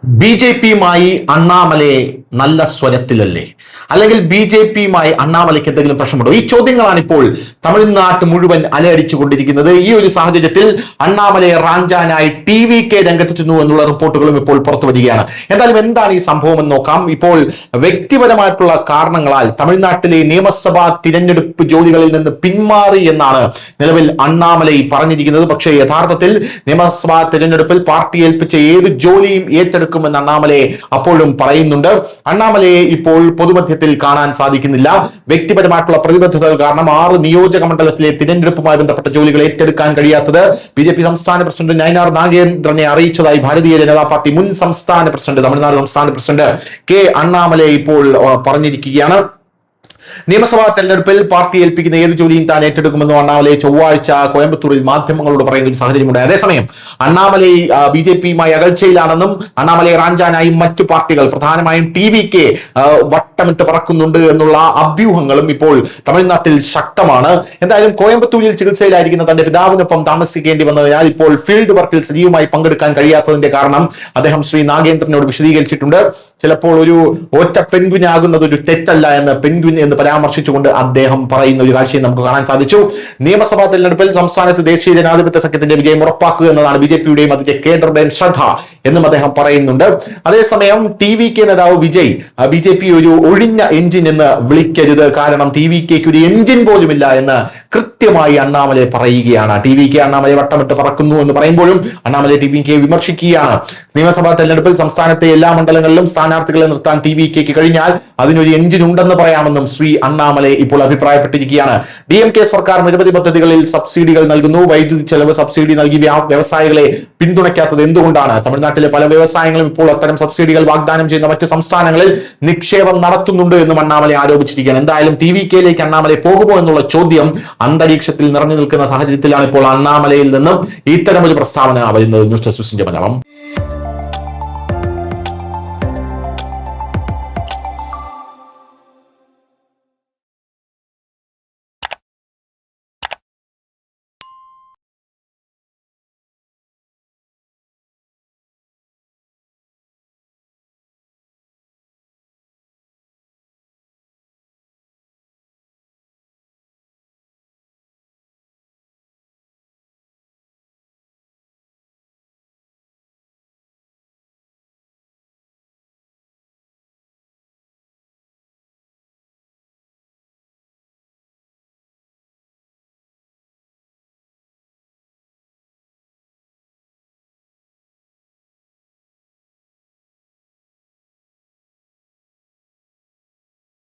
ബി.ജെ.പിയുമായി അണ്ണാമലയെ നല്ല സ്വരത്തിലല്ലേ? അല്ലെങ്കിൽ ബി.ജെ.പിയുമായി അണ്ണാമലയ്ക്ക് എന്തെങ്കിലും പ്രശ്നമുണ്ടോ? ഈ ചോദ്യങ്ങളാണ് ഇപ്പോൾ തമിഴ്നാട് മുഴുവൻ അലയടിച്ചുകൊണ്ടിരിക്കുന്നത്. ഈ ഒരു സാഹചര്യത്തിൽ അണ്ണാമലയെ റാഞ്ചാനായി ടി.വി.കെ രംഗത്തെത്തുന്നു എന്നുള്ള റിപ്പോർട്ടുകളും ഇപ്പോൾ പുറത്തു വരികയാണ്. എന്തായാലും എന്താണ് ഈ സംഭവം എന്ന് നോക്കാം. ഇപ്പോൾ വ്യക്തിപരമായിട്ടുള്ള കാരണങ്ങളാൽ തമിഴ്നാട്ടിലെ നിയമസഭാ തിരഞ്ഞെടുപ്പ് ജോലികളിൽ നിന്ന് പിന്മാറി എന്നാണ് നിലവിൽ അണ്ണാമലൈ പറഞ്ഞിരിക്കുന്നത്. പക്ഷേ യഥാർത്ഥത്തിൽ നിയമസഭാ തിരഞ്ഞെടുപ്പിൽ പാർട്ടി ഏൽപ്പിച്ച ഏത് ജോലിയും ഏറ്റെടുക്കുമെന്ന് അണ്ണാമലയെ അപ്പോഴും പറയുന്നുണ്ട്. അണ്ണാമലയെ ഇപ്പോൾ പൊതുമധ്യത്തിൽ കാണാൻ സാധിക്കുന്നില്ല. വ്യക്തിപരമായിട്ടുള്ള പ്രതിബദ്ധതകൾ കാരണം 6 നിയോജക മണ്ഡലത്തിലെ തിരഞ്ഞെടുപ്പുമായി ബന്ധപ്പെട്ട ജോലികൾ ഏറ്റെടുക്കാൻ കഴിയാത്തത് ബി.ജെ.പി സംസ്ഥാന പ്രസിഡന്റ് നയനാർ നാഗേന്ദ്രനെ അറിയിച്ചതായി ഭാരതീയ ജനതാ പാർട്ടി മുൻ സംസ്ഥാന പ്രസിഡന്റ്, തമിഴ്നാട് സംസ്ഥാന പ്രസിഡന്റ് കെ അണ്ണാമലൈ ഇപ്പോൾ പറഞ്ഞിരിക്കുകയാണ്. നിയമസഭാ തെരഞ്ഞെടുപ്പിൽ പാർട്ടി ഏൽപ്പിക്കുന്ന ഏത് ജോലിയും താൻ ഏറ്റെടുക്കുമെന്ന് അണ്ണാമലൈ ചൊവ്വാഴ്ച കോയമ്പത്തൂരിൽ മാധ്യമങ്ങളോട് പറയുന്ന ഒരു സാഹചര്യമുണ്ട്. അതേസമയം അണ്ണാമലൈ ബി.ജെ.പിയുമായി അകൽച്ചയിലാണെന്നും അണ്ണാമലൈ റാഞ്ചാനായി മറ്റു പാർട്ടികൾ പ്രധാനമായും ടി.വി.കെ വട്ടമിട്ട് പറക്കുന്നുണ്ട് എന്നുള്ള അഭ്യൂഹങ്ങളും ഇപ്പോൾ തമിഴ്നാട്ടിൽ ശക്തമാണ്. എന്തായാലും കോയമ്പത്തൂരിൽ ചികിത്സയിലായിരിക്കുന്ന തന്റെ പിതാവിനൊപ്പം താമസിക്കേണ്ടി വന്നതിനാൽ ഇപ്പോൾ ഫീൽഡ് വർക്കിൽ സജീവമായി പങ്കെടുക്കാൻ കഴിയാത്തതിന്റെ കാരണം അദ്ദേഹം ശ്രീ നാഗേന്ദ്രനോട് വിശദീകരിച്ചിട്ടുണ്ട്. ചിലപ്പോൾ ഒരു ഒറ്റ പെൻഗ്വിനാകുന്നത് ഒരു തെറ്റല്ല എന്ന് പെൻഗ്വിൻ എന്ന് പരാമർശിച്ചുകൊണ്ട് അദ്ദേഹം പറയുന്ന ഒരു കാഴ്ചയും നമുക്ക് കാണാൻ സാധിച്ചു. നിയമസഭാ തെരഞ്ഞെടുപ്പിൽ സംസ്ഥാനത്ത് ദേശീയ ജനാധിപത്യ സഖ്യത്തിന്റെ വിജയം ഉറപ്പാക്കുക എന്നതാണ് ബി.ജെ.പിയുടെയും അതിന്റെ കേഡറുടെയും ശ്രദ്ധ എന്നും അദ്ദേഹം പറയുന്നുണ്ട്. അതേസമയം ടി.വി.കെ നേതാവ് വിജയ് ബി.ജെ.പി ഒരു ഒഴിഞ്ഞ എഞ്ചിൻ എന്ന് വിളിക്കരുത്, കാരണം ടി.വി.കെക്ക് ഒരു എഞ്ചിൻ പോലുമില്ല എന്ന് കൃത്യമായി അണ്ണാമലൈ പറയുകയാണ്. ടി.വി.കെ അണ്ണാമലൈ വട്ടമിട്ട് പറക്കുന്നു എന്ന് പറയുമ്പോഴും അണ്ണാമലൈ ടി.വി.കെ വിമർശിക്കുകയാണ്. നിയമസഭാ തെരഞ്ഞെടുപ്പിൽ സംസ്ഥാനത്തെ എല്ലാ മണ്ഡലങ്ങളിലും സ്ഥാനാർത്ഥികളെ നിർത്താൻ ടി.വി.കെക്ക് കഴിഞ്ഞാൽ അതിനൊരു എഞ്ചിൻ ഉണ്ടെന്ന് പറയാമെന്നും ശ്രീ അണ്ണാമലൈ ഇപ്പോൾ അഭിപ്രായപ്പെട്ടിരിക്കുകയാണ്. ഡി.എം.കെ സർക്കാർ നിരവധി പദ്ധതികളിൽ സബ്സിഡികൾ നൽകുന്നു. വൈദ്യുതി ചെലവ് സബ്സിഡി നൽകി വ്യവസായികളെ പിന്തുണയ്ക്കാത്തത് എന്തുകൊണ്ടാണ്? തമിഴ്നാട്ടിലെ പല വ്യവസായങ്ങളും ഇപ്പോൾ അത്തരം സബ്സിഡികൾ വാഗ്ദാനം ചെയ്യുന്ന മറ്റ് സംസ്ഥാനങ്ങളിൽ നിക്ഷേപം നടത്തുന്നുണ്ട് എന്നും അണ്ണാമലൈ ആരോപിച്ചിരിക്കുകയാണ്. എന്തായാലും ടി.വി.കെയിലേക്ക് അണ്ണാമലൈ പോകുമോ എന്നുള്ള ചോദ്യം അന്തരീക്ഷത്തിൽ നിറഞ്ഞു നിൽക്കുന്ന സാഹചര്യത്തിലാണ് ഇപ്പോൾ അണ്ണാമലയിൽ നിന്നും ഇത്തരമൊരു പ്രസ്താവന വരുന്നത്. News desk Malayalam.